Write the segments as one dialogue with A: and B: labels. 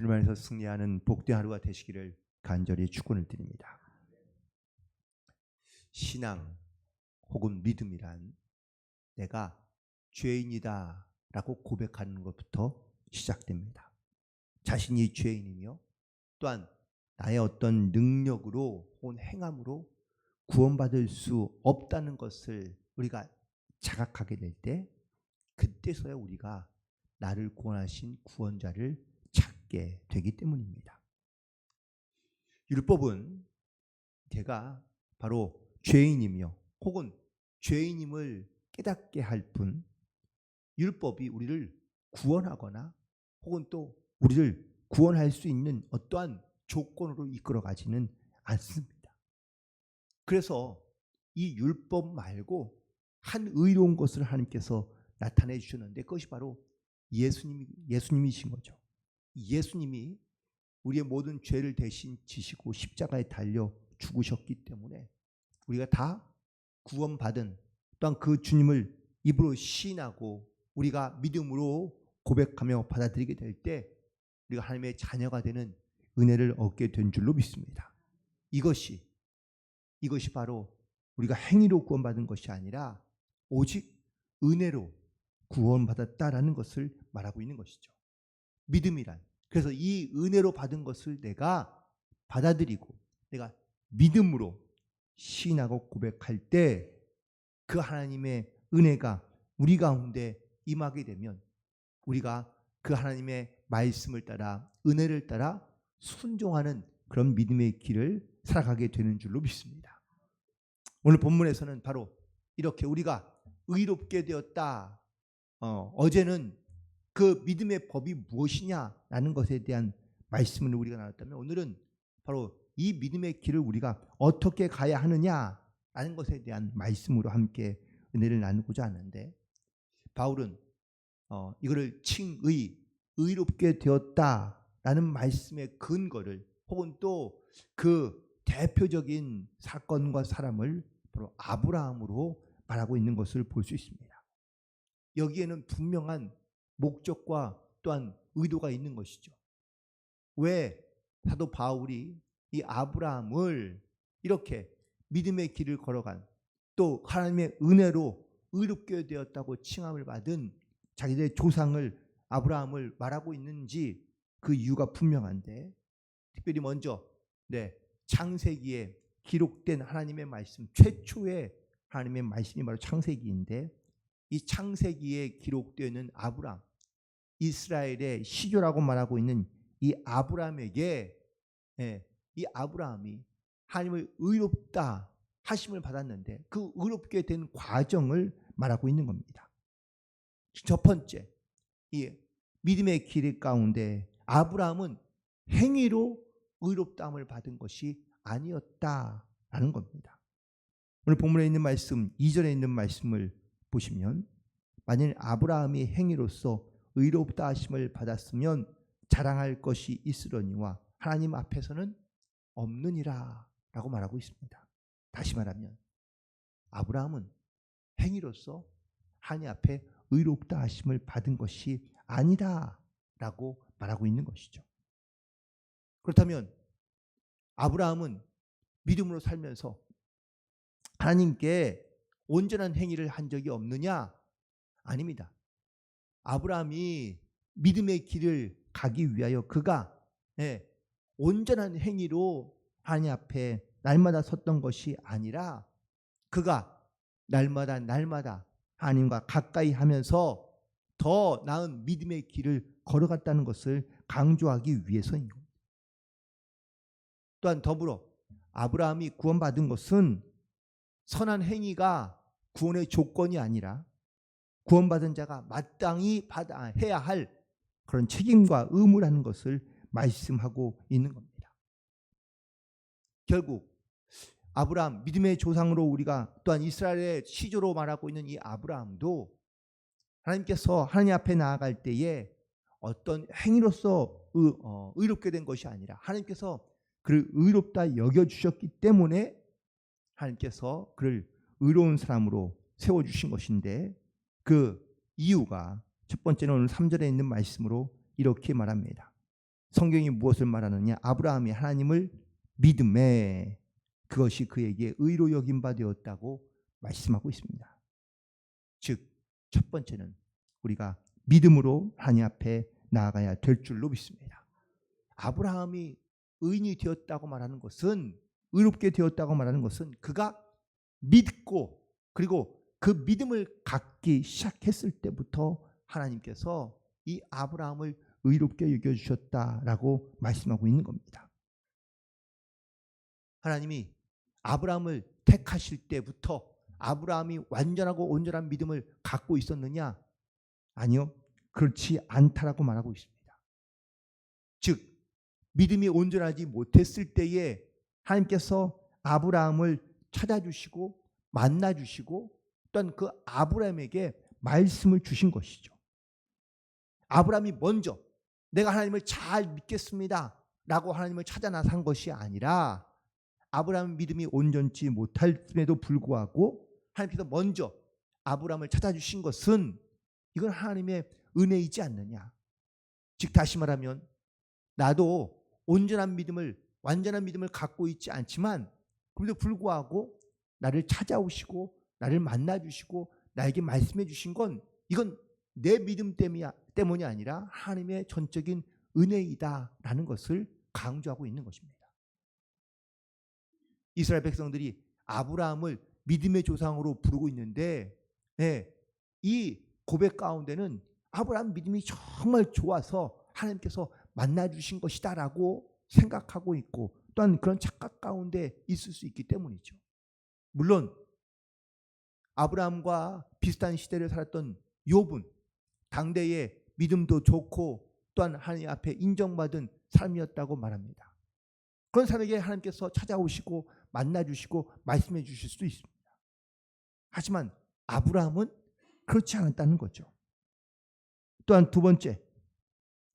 A: 주님 안에서 승리하는 복된 하루가 되시기를 간절히 축원을 드립니다. 신앙 혹은 믿음이란 내가 죄인이다 라고 고백하는 것부터 시작됩니다. 자신이 죄인이며 또한 나의 어떤 능력으로 혹은 행함으로 구원받을 수 없다는 것을 우리가 자각하게 될 때, 그때서야 우리가 나를 구원하신 구원자를 찾게 되기 때문입니다. 율법은 걔가 바로 죄인이며 혹은 죄인임을 깨닫게 할 뿐, 율법이 우리를 구원하거나 혹은 또 우리를 구원할 수 있는 어떠한 조건으로 이끌어가지는 않습니다. 그래서 이 율법 말고 한 의로운 것을 하나님께서 나타내 주셨는데, 그것이 바로 예수님이신 거죠. 예수님이 우리의 모든 죄를 대신 지시고 십자가에 달려 죽으셨기 때문에 우리가 다 구원받은, 또한 그 주님을 입으로 시인하고 우리가 믿음으로 고백하며 받아들이게 될 때 우리가 하나님의 자녀가 되는 은혜를 얻게 된 줄로 믿습니다. 이것이 바로 우리가 행위로 구원받은 것이 아니라 오직 은혜로 구원받았다라는 것을 말하고 있는 것이죠. 믿음이란, 그래서 이 은혜로 받은 것을 내가 받아들이고 내가 믿음으로 시인하고 고백할 때 그 하나님의 은혜가 우리 가운데 임하게 되면 우리가 그 하나님의 말씀을 따라 은혜를 따라 순종하는 그런 믿음의 길을 살아가게 되는 줄로 믿습니다. 오늘 본문에서는 바로 이렇게 우리가 의롭게 되었다. 어제는 그 믿음의 법이 무엇이냐라는 것에 대한 말씀을 우리가 나눴다면, 오늘은 바로 이 믿음의 길을 우리가 어떻게 가야 하느냐라는 것에 대한 말씀으로 함께 은혜를 나누고자 하는데, 바울은 이거를 의롭게 되었다라는 말씀의 근거를 혹은 또 그 대표적인 사건과 사람을 바로 아브라함으로 말하고 있는 것을 볼 수 있습니다. 여기에는 분명한 목적과 또한 의도가 있는 것이죠. 왜 사도 바울이 이 아브라함을 이렇게 믿음의 길을 걸어간, 또 하나님의 은혜로 의롭게 되었다고 칭함을 받은 자기들의 조상을, 아브라함을 말하고 있는지 그 이유가 분명한데, 특별히 먼저 창세기에 기록된 하나님의 말씀, 최초의 하나님의 말씀이 바로 창세기인데, 이 창세기에 기록되는 아브라함, 이스라엘의 시조라고 말하고 있는 이 아브라함에게, 이 아브라함이 하나님을 의롭다 하심을 받았는데 그 의롭게 된 과정을 말하고 있는 겁니다. 첫 번째, 이 믿음의 길 가운데 아브라함은 행위로 의롭다함을 받은 것이 아니었다라는 겁니다. 오늘 본문에 있는 말씀, 2절에 있는 말씀을 보시면, 만일 아브라함이 행위로서 의롭다 하심을 받았으면 자랑할 것이 있으려니와 하나님 앞에서는 없느니라 라고 말하고 있습니다. 다시 말하면 아브라함은 행위로서 하나님 앞에 의롭다 하심을 받은 것이 아니다 라고 말하고 있는 것이죠. 그렇다면 아브라함은 믿음으로 살면서 하나님께 온전한 행위를 한 적이 없느냐? 아닙니다. 아브라함이 믿음의 길을 가기 위하여 그가 온전한 행위로 하나님 앞에 날마다 섰던 것이 아니라, 그가 날마다 하나님과 가까이 하면서 더 나은 믿음의 길을 걸어갔다는 것을 강조하기 위해서인 겁니다. 또한 더불어 아브라함이 구원받은 것은 선한 행위가 구원의 조건이 아니라 구원받은 자가 마땅히 해야 할 그런 책임과 의무라는 것을 말씀하고 있는 겁니다. 결국 아브라함, 믿음의 조상으로 우리가 또한 이스라엘의 시조로 말하고 있는 이 아브라함도 하나님께서 하나님 앞에 나아갈 때에 어떤 행위로서 의롭게 된 것이 아니라 하나님께서 그를 의롭다 여겨주셨기 때문에 하나님께서 그를 의로운 사람으로 세워주신 것인데, 그 이유가 첫 번째는 오늘 3절에 있는 말씀으로 이렇게 말합니다. 성경이 무엇을 말하느냐? 아브라함이 하나님을 믿음에 그것이 그에게 의로 여긴 바 되었다고 말씀하고 있습니다. 즉, 첫 번째는 우리가 믿음으로 하나님 앞에 나아가야 될 줄로 믿습니다. 아브라함이 의인이 되었다고 말하는 것은, 의롭게 되었다고 말하는 것은 그가 믿고 그리고 그 믿음을 갖기 시작했을 때부터 하나님께서 이 아브라함을 의롭게 여겨주셨다라고 말씀하고 있는 겁니다. 하나님이 아브라함을 택하실 때부터 아브라함이 완전하고 온전한 믿음을 갖고 있었느냐? 아니요, 그렇지 않다라고 말하고 있습니다. 즉, 믿음이 온전하지 못했을 때에 하나님께서 아브라함을 찾아주시고 만나주시고 또한 그 아브라함에게 말씀을 주신 것이죠. 아브라함이 먼저 내가 하나님을 잘 믿겠습니다 라고 하나님을 찾아 나선 것이 아니라, 아브라함 믿음이 온전치 못할음에도 불구하고 하나님께서 먼저 아브라함을 찾아주신 것은 이건 하나님의 은혜이지 않느냐. 즉, 다시 말하면 나도 온전한 믿음을, 완전한 믿음을 갖고 있지 않지만 그럼에도 불구하고 나를 찾아오시고 나를 만나주시고 나에게 말씀해 주신 건 이건 내 믿음 때문이 아니라 하나님의 전적인 은혜이다라는 것을 강조하고 있는 것입니다. 이스라엘 백성들이 아브라함을 믿음의 조상으로 부르고 있는데, 이 고백 가운데는 아브라함 믿음이 정말 좋아서 하나님께서 만나주신 것이다라고 생각하고 있고 또한 그런 착각 가운데 있을 수 있기 때문이죠. 물론 아브라함과 비슷한 시대를 살았던 욥은 당대의 믿음도 좋고 또한 하나님 앞에 인정받은 삶이었다고 말합니다. 그런 사람에게 하나님께서 찾아오시고 만나주시고 말씀해 주실 수도 있습니다. 하지만 아브라함은 그렇지 않았다는 거죠. 또한 두 번째,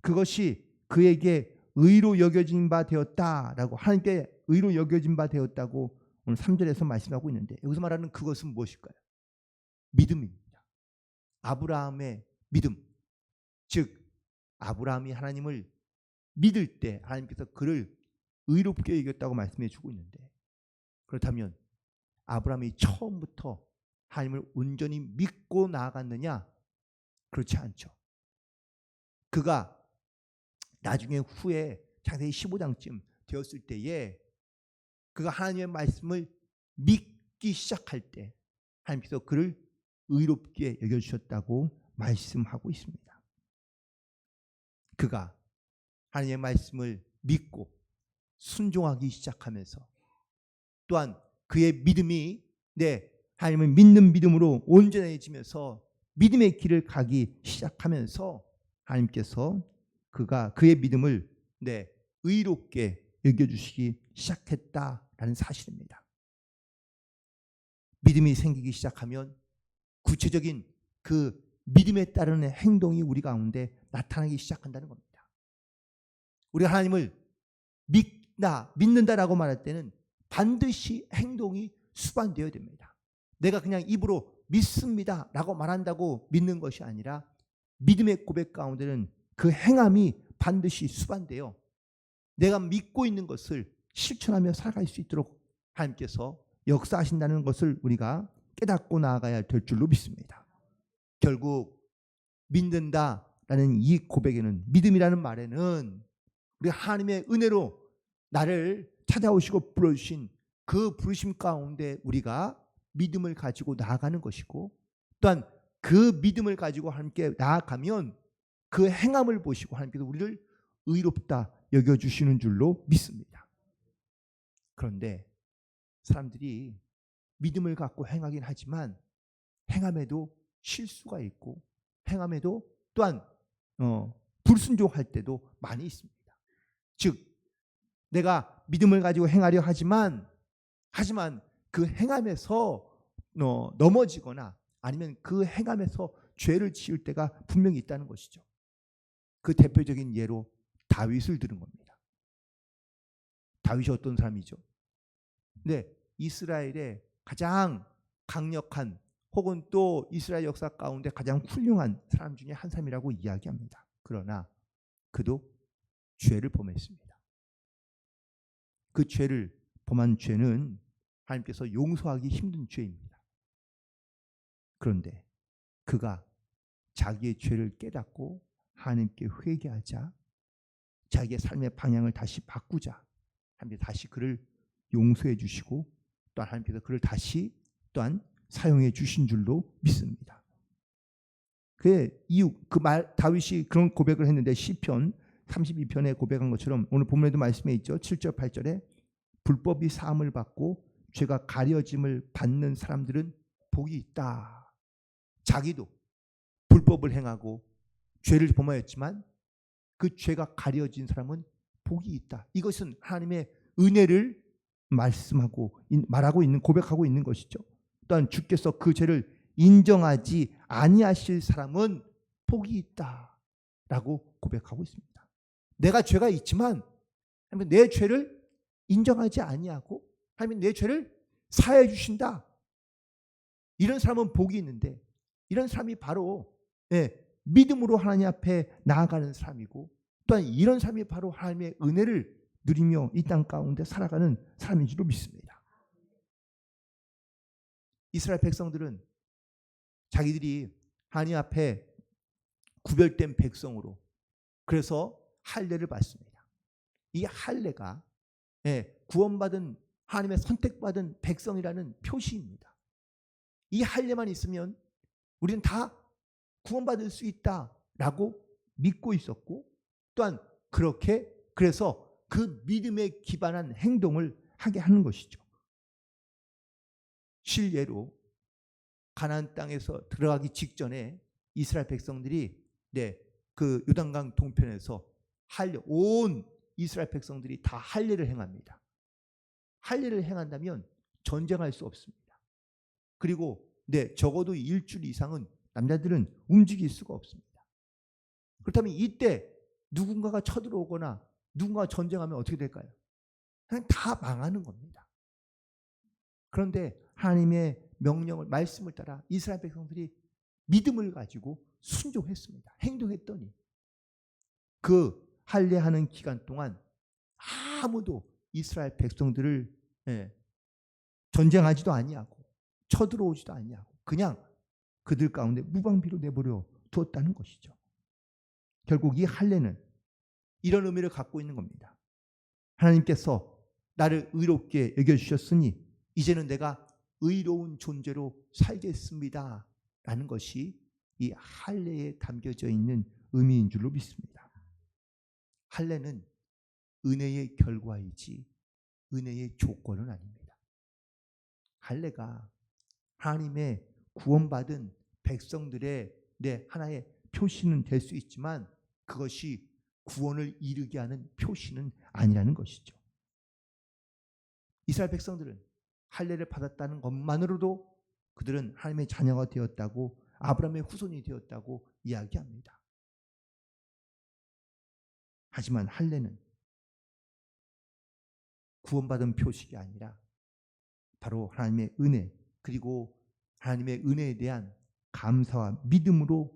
A: 그것이 그에게 의로 여겨진 바 되었다라고, 하나님께 의로 여겨진 바 되었다고 오늘 3절에서 말씀하고 있는데, 여기서 말하는 그것은 무엇일까요? 믿음입니다. 아브라함의 믿음. 즉, 아브라함이 하나님을 믿을 때 하나님께서 그를 의롭게 여겼다고 말씀해 주고 있는데, 그렇다면 아브라함이 처음부터 하나님을 온전히 믿고 나아갔느냐? 그렇지 않죠. 그가 나중에 후에 창세기 15장쯤 되었을 때에 그가 하나님의 말씀을 믿기 시작할 때 하나님께서 그를 의롭게 여겨주셨다고 말씀하고 있습니다. 그가 하나님의 말씀을 믿고 순종하기 시작하면서 또한 그의 믿음이 하나님을 믿는 믿음으로 온전해지면서 믿음의 길을 가기 시작하면서 하나님께서 그의 믿음을 의롭게 여겨주시기 시작했다라는 사실입니다. 믿음이 생기기 시작하면 구체적인 그 믿음에 따르는 행동이 우리 가운데 나타나기 시작한다는 겁니다. 우리가 하나님을 믿는다라고 말할 때는 반드시 행동이 수반되어야 됩니다. 내가 그냥 입으로 믿습니다라고 말한다고 믿는 것이 아니라 믿음의 고백 가운데는 그 행함이 반드시 수반되어 내가 믿고 있는 것을 실천하며 살아갈 수 있도록 하나님께서 역사하신다는 것을 우리가 깨닫고 나아가야 될 줄로 믿습니다. 결국 믿는다라는 이 고백에는, 믿음이라는 말에는 우리 하나님의 은혜로 나를 찾아오시고 불러주신 그 부르심 가운데 우리가 믿음을 가지고 나아가는 것이고, 또한 그 믿음을 가지고 함께 나아가면 그 행함을 보시고 하나님께서 우리를 의롭다 여겨주시는 줄로 믿습니다. 그런데 사람들이 믿음을 갖고 행하긴 하지만 행함에도 실수가 있고 행함에도 또한 불순종할 때도 많이 있습니다. 즉, 내가 믿음을 가지고 행하려 하지만 그 행함에서 넘어지거나 아니면 그 행함에서 죄를 지을 때가 분명히 있다는 것이죠. 그 대표적인 예로 다윗을 들은 겁니다. 다윗이 어떤 사람이죠? 이스라엘의 가장 강력한 혹은 또 이스라엘 역사 가운데 가장 훌륭한 사람 중에 한 사람이라고 이야기합니다. 그러나 그도 죄를 범했습니다. 그 죄를 범한 죄는 하나님께서 용서하기 힘든 죄입니다. 그런데 그가 자기의 죄를 깨닫고 하나님께 회개하자, 자기의 삶의 방향을 다시 바꾸자, 하나님께서 다시 그를 용서해 주시고 또 하나님께서 그를 다시 또한 사용해 주신 줄로 믿습니다. 그 이유, 다윗이 그런 고백을 했는데 시편 32편에 고백한 것처럼 오늘 본문에도 말씀해 있죠. 7절 8절에 불법이 사함을 받고 죄가 가려짐을 받는 사람들은 복이 있다. 자기도 불법을 행하고 죄를 범하였지만 그 죄가 가려진 사람은 복이 있다. 이것은 하나님의 은혜를 말하고 있는, 고백하고 있는 것이죠. 또한 주께서 그 죄를 인정하지 아니하실 사람은 복이 있다라고 고백하고 있습니다. 내가 죄가 있지만 하나님은 내 죄를 인정하지 아니하고 하나님은 내 죄를 사해 주신다. 이런 사람은 복이 있는데, 이런 사람이 바로 믿음으로 하나님 앞에 나아가는 사람이고, 또한 이런 사람이 바로 하나님의 은혜를 누리며 이 땅 가운데 살아가는 사람인 줄로 믿습니다. 이스라엘 백성들은 자기들이 하나님 앞에 구별된 백성으로, 그래서 할례를 받습니다. 이 할례가 구원받은, 하나님의 선택받은 백성이라는 표시입니다. 이 할례만 있으면 우리는 다 구원받을 수 있다라고 믿고 있었고, 또한 그래서 그 믿음에 기반한 행동을 하게 하는 것이죠. 실례로 가나안 땅에서 들어가기 직전에 이스라엘 백성들이 그 요단강 동편에서 온 이스라엘 백성들이 다 할례를 행합니다. 할례를 행한다면 전쟁할 수 없습니다. 그리고 적어도 일주일 이상은 남자들은 움직일 수가 없습니다. 그렇다면 이때 누군가가 쳐들어오거나 누군가가 전쟁하면 어떻게 될까요? 그냥 다 망하는 겁니다. 그런데 하나님의 명령을, 말씀을 따라 이스라엘 백성들이 믿음을 가지고 순종했습니다. 행동했더니 그 할례하는 기간 동안 아무도 이스라엘 백성들을 전쟁하지도 아니하고 쳐들어오지도 아니하고 그냥 그들 가운데 무방비로 내버려 두었다는 것이죠. 결국 이 할례는 이런 의미를 갖고 있는 겁니다. 하나님께서 나를 의롭게 여겨주셨으니 이제는 내가 의로운 존재로 살겠습니다 라는 것이 이 할례에 담겨져 있는 의미인 줄로 믿습니다. 할례는 은혜의 결과이지 은혜의 조건은 아닙니다. 할례가 하나님의 구원받은 백성들의 하나의 표시는 될 수 있지만 그것이 구원을 이루게 하는 표시는 아니라는 것이죠. 이스라엘 백성들은 할례를 받았다는 것만으로도 그들은 하나님의 자녀가 되었다고, 아브라함의 후손이 되었다고 이야기합니다. 하지만 할례는 구원받은 표식이 아니라 바로 하나님의 은혜, 그리고 하나님의 은혜에 대한 감사와 믿음으로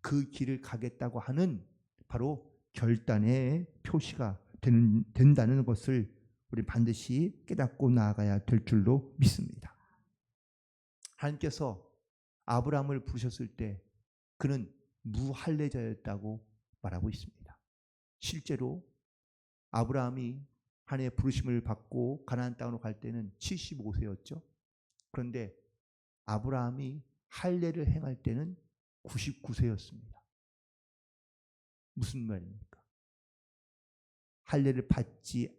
A: 그 길을 가겠다고 하는 바로 결단의 표시가 된다는 것을 우리 반드시 깨닫고 나아가야 될 줄로 믿습니다. 하나님께서 아브라함을 부르셨을 때 그는 무할례자였다고 말하고 있습니다. 실제로 아브라함이 하나님의 부르심을 받고 가나안 땅으로 갈 때는 75세였죠. 그런데 아브라함이 할례를 행할 때는 99세였습니다. 무슨 말입니까? 할례를 받지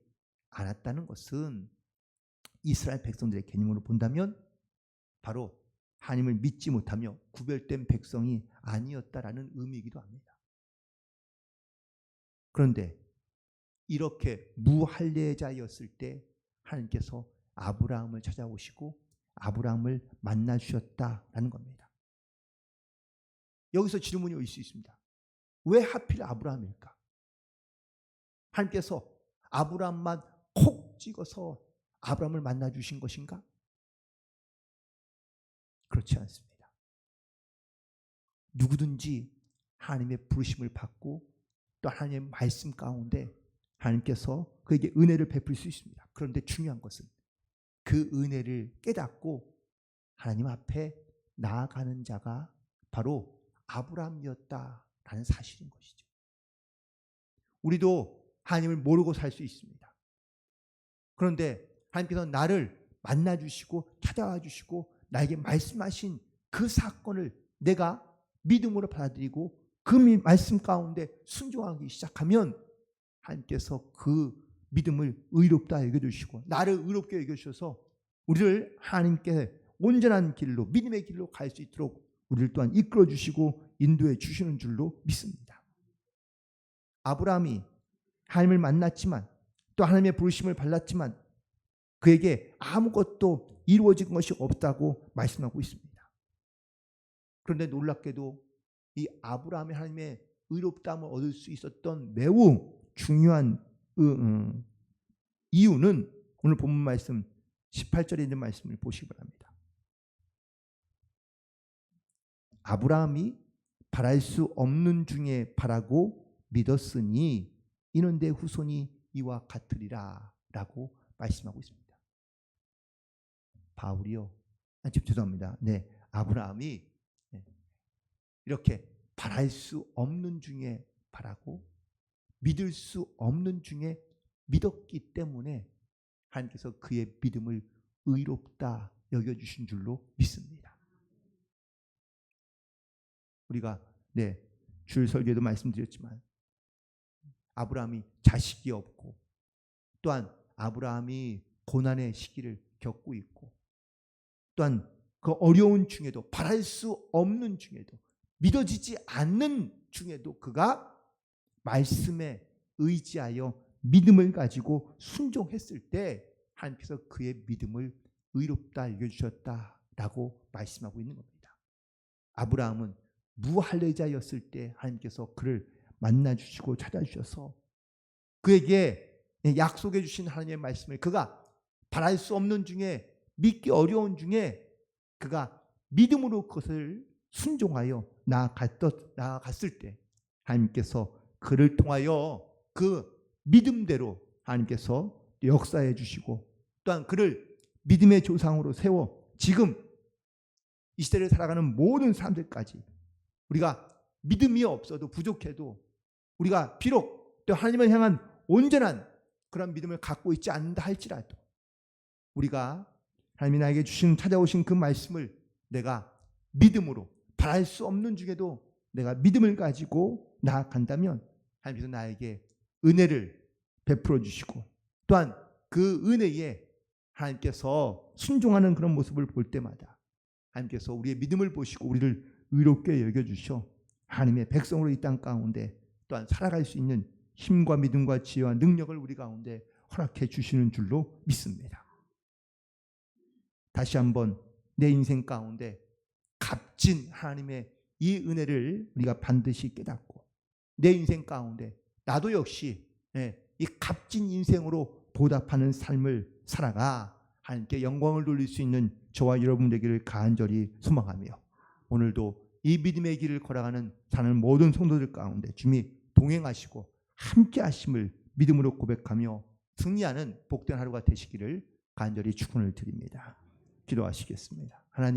A: 않았다는 것은 이스라엘 백성들의 개념으로 본다면 바로 하나님을 믿지 못하며 구별된 백성이 아니었다라는 의미이기도 합니다. 그런데 이렇게 무할례자였을 때 하나님께서 아브라함을 찾아오시고 아브라함을 만나 주셨다라는 겁니다. 여기서 질문이 올 수 있습니다. 왜 하필 아브라함일까? 하나님께서 아브라함만 콕 찍어서 아브라함을 만나 주신 것인가? 그렇지 않습니다. 누구든지 하나님의 부르심을 받고 또 하나님의 말씀 가운데 하나님께서 그에게 은혜를 베풀 수 있습니다. 그런데 중요한 것은 그 은혜를 깨닫고 하나님 앞에 나아가는 자가 바로 아브라함이었다라는 사실인 것이죠. 우리도 하나님을 모르고 살 수 있습니다. 그런데 하나님께서 나를 만나 주시고 찾아와 주시고 나에게 말씀하신 그 사건을 내가 믿음으로 받아들이고 그 말씀 가운데 순종하기 시작하면 하나님께서 그 믿음을 의롭다 여겨주시고 나를 의롭게 여겨주셔서 우리를 하나님께 온전한 길로 믿음의 길로 갈 수 있도록 우리를 또한 이끌어 주시고 인도해 주시는 줄로 믿습니다. 아브라함이 하나님을 만났지만 또 하나님의 부르심을 받았지만 그에게 아무것도 이루어진 것이 없다고 말씀하고 있습니다. 그런데 놀랍게도 이 아브라함이 하나님의 의롭다함을 얻을 수 있었던 매우 중요한 이유는 오늘 본문 말씀 18절에 있는 말씀을 보시기 바랍니다. 아브라함이 바랄 수 없는 중에 바라고 믿었으니 이는 내 후손이 이와 같으리라 라고 말씀하고 있습니다. 바울이요. 죄송합니다. 네, 아브라함이 이렇게 바랄 수 없는 중에 바라고 믿을 수 없는 중에 믿었기 때문에 하나님께서 그의 믿음을 의롭다 여겨주신 줄로 믿습니다. 우리가 주일 설교에도 말씀드렸지만 아브라함이 자식이 없고 또한 아브라함이 고난의 시기를 겪고 있고 또한 그 어려운 중에도 바랄 수 없는 중에도 믿어지지 않는 중에도 그가 말씀에 의지하여 믿음을 가지고 순종했을 때 하나님께서 그의 믿음을 의롭다 여겨주셨다라고 말씀하고 있는 겁니다. 아브라함은 무할례자였을 때 하나님께서 그를 만나주시고 찾아주셔서 그에게 약속해 주신 하나님의 말씀을 그가 바랄 수 없는 중에 믿기 어려운 중에 그가 믿음으로 그것을 순종하여 나아갔을 때 하나님께서 그를 통하여 그 믿음대로 하나님께서 역사해 주시고 또한 그를 믿음의 조상으로 세워 지금 이 시대를 살아가는 모든 사람들까지 우리가 믿음이 없어도 부족해도 우리가 비록 또 하나님을 향한 온전한 그런 믿음을 갖고 있지 않는다 할지라도 우리가 하나님이 나에게 찾아오신 그 말씀을 내가 믿음으로 바랄 수 없는 중에도 내가 믿음을 가지고 나아간다면 하나님께서 나에게 은혜를 베풀어 주시고 또한 그 은혜에 하나님께서 순종하는 그런 모습을 볼 때마다 하나님께서 우리의 믿음을 보시고 우리를 의롭게 여겨주셔 하나님의 백성으로 이 땅 가운데 또한 살아갈 수 있는 힘과 믿음과 지혜와 능력을 우리 가운데 허락해 주시는 줄로 믿습니다. 다시 한번 내 인생 가운데 값진 하나님의 이 은혜를 우리가 반드시 깨닫고 내 인생 가운데 나도 역시 이 값진 인생으로 보답하는 삶을 살아가 하나님께 영광을 돌릴 수 있는 저와 여러분 되기를 간절히 소망하며 오늘도 이 믿음의 길을 걸어가는 사는 모든 성도들 가운데 주님이 동행하시고 함께 하심을 믿음으로 고백하며 승리하는 복된 하루가 되시기를 간절히 축원을 드립니다. 기도하시겠습니다. 하나님